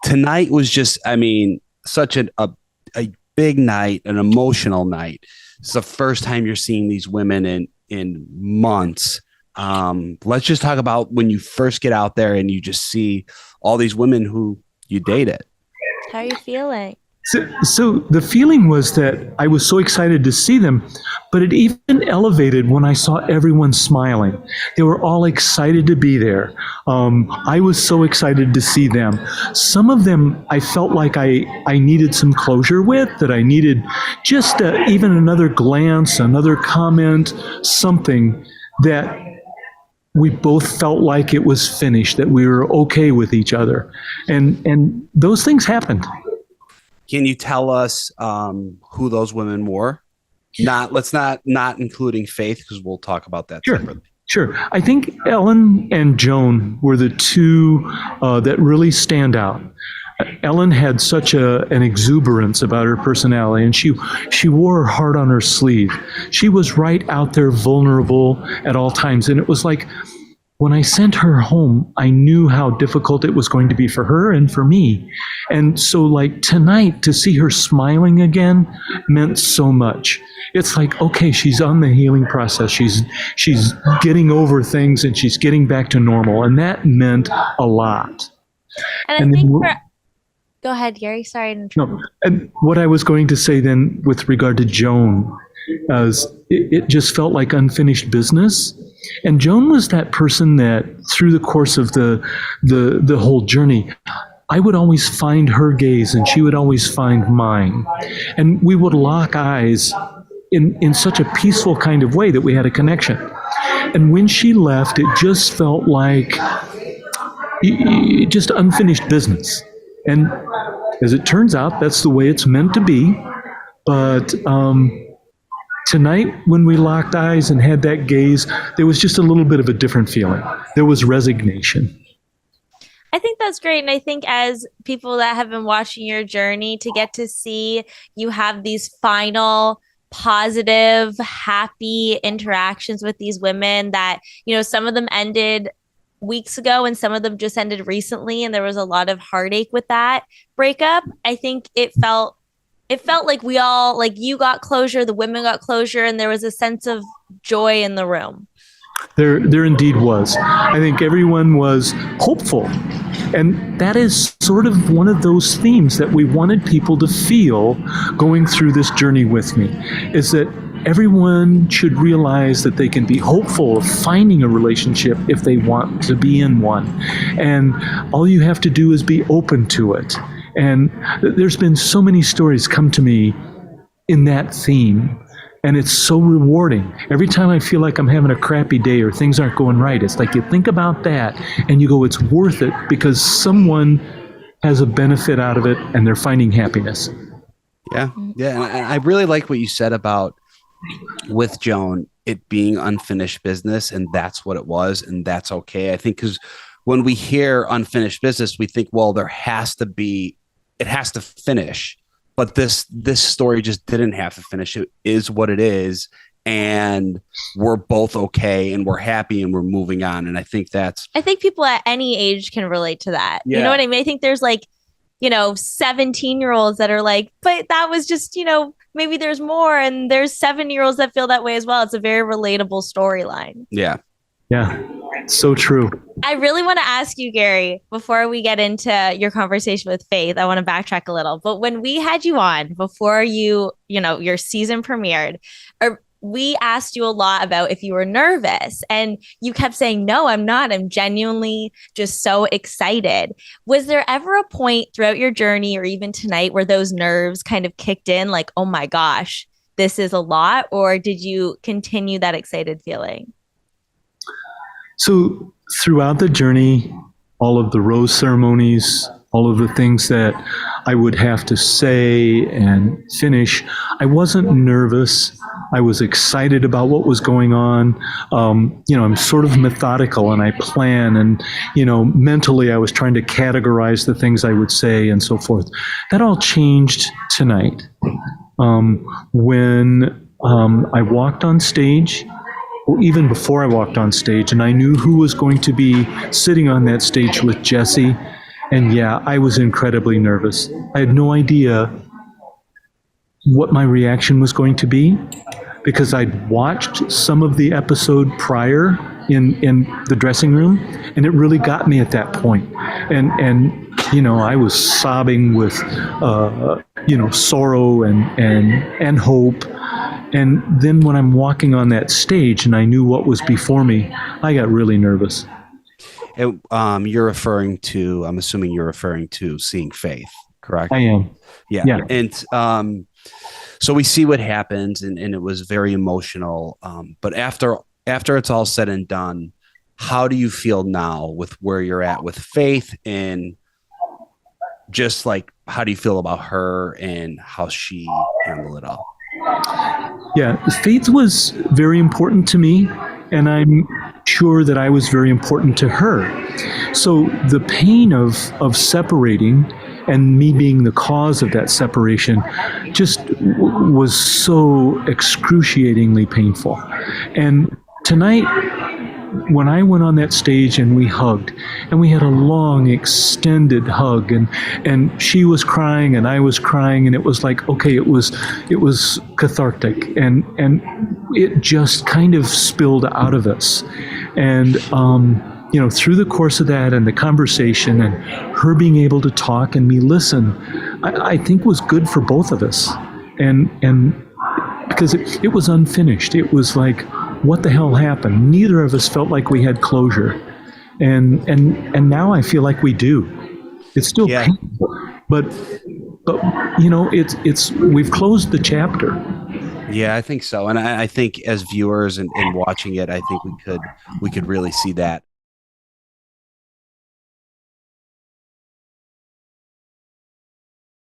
tonight was just, I mean, such a big night, an emotional night. It's the first time you're seeing these women in months. Let's just talk about when you first get out there and you just see all these women who you dated. How are you feeling? So the feeling was that I was so excited to see them, but it even elevated when I saw everyone smiling. They were all excited to be there. I was so excited to see them. Some of them I felt like I needed some closure with, that I needed just even another glance, another comment, something that we both felt like it was finished, that we were okay with each other. And those things happened. Can you tell us who those women were? Let's not including Faith, because we'll talk about that separately. Sure. I think Ellen and Joan were the two that really stand out. Ellen had such an exuberance about her personality, and she wore her heart on her sleeve. She was right out there, vulnerable at all times, and it was like, when I sent her home, I knew how difficult it was going to be for her and for me. And so like tonight, to see her smiling again meant so much. It's like, okay, she's on the healing process. She's getting over things and she's getting back to normal. And that meant a lot. And I think go ahead, Gerry. Sorry to interrupt. No, and what I was going to say then with regard to Joan, as it just felt like unfinished business. And Joan was that person that through the course of the whole journey, I would always find her gaze and she would always find mine. And we would lock eyes in such a peaceful kind of way that we had a connection. And when she left, it just felt like just unfinished business. And as it turns out, that's the way it's meant to be. But tonight, when we locked eyes and had that gaze, there was just a little bit of a different feeling. There was resignation. I think that's great. And I think as people that have been watching your journey, to get to see you have these final positive, happy interactions with these women that, you know, some of them ended weeks ago and some of them just ended recently. And there was a lot of heartache with that breakup. I think it felt like we all, like, you got closure, the women got closure, and there was a sense of joy in the room. There indeed was. I think everyone was hopeful. And that is sort of one of those themes that we wanted people to feel going through this journey with me, is that everyone should realize that they can be hopeful of finding a relationship if they want to be in one. And all you have to do is be open to it. And there's been so many stories come to me in that theme, and it's so rewarding. Every time I feel like I'm having a crappy day or things aren't going right, it's like you think about that and you go, it's worth it because someone has a benefit out of it and they're finding happiness. Yeah. And I really like what you said about with Joan, it being unfinished business, and that's what it was, and that's okay. I think because when we hear unfinished business, we think, well, it has to finish. But this story just didn't have to finish. It is what it is, and we're both okay, and we're happy, and we're moving on. And I think people at any age can relate to that. Yeah. You know what I mean? I think there's 17-year-olds that are like, but that was just, maybe there's more, and there's 7-year-olds that feel that way as well. It's a very relatable storyline. Yeah. Yeah, so true. I really want to ask you, Gerry, before we get into your conversation with Faith, I want to backtrack a little. But when we had you on before your season premiered, we asked you a lot about if you were nervous, and you kept saying, no, I'm not. I'm genuinely just so excited. Was there ever a point throughout your journey or even tonight where those nerves kind of kicked in, like, oh my gosh, this is a lot? Or did you continue that excited feeling? So throughout the journey, all of the rose ceremonies, all of the things that I would have to say and finish, I wasn't nervous. I was excited about what was going on. I'm sort of methodical and I plan, and, mentally I was trying to categorize the things I would say and so forth. That all changed tonight. When I walked on stage, well, even before I walked on stage, and I knew who was going to be sitting on that stage with Jesse, And yeah, I was incredibly nervous. I had no idea what my reaction was going to be because I'd watched some of the episode prior in the dressing room, and it really got me at that point. And I was sobbing with sorrow and hope. And then when I'm walking on that stage and I knew what was before me, I got really nervous. And, I'm assuming you're referring to seeing Faith, correct? I am. Yeah. And so we see what happens, and it was very emotional. But after it's all said and done, how do you feel now with where you're at with Faith, and just like, how do you feel about her and how she handled it all? Yeah, Faith was very important to me, and I'm sure that I was very important to her. So the pain of separating and me being the cause of that separation just was so excruciatingly painful. And tonight, when I went on that stage and we hugged, and we had a long extended hug, and she was crying and I was crying, and it was like, okay, it was cathartic, and it just kind of spilled out of us. And through the course of that and the conversation and her being able to talk and me listen, I think was good for both of us. And because it was unfinished. It was like, what the hell happened? Neither of us felt like we had closure. And now I feel like we do. It's still painful, but it's we've closed the chapter. Yeah, I think so. And I think as viewers and watching it, I think we could really see that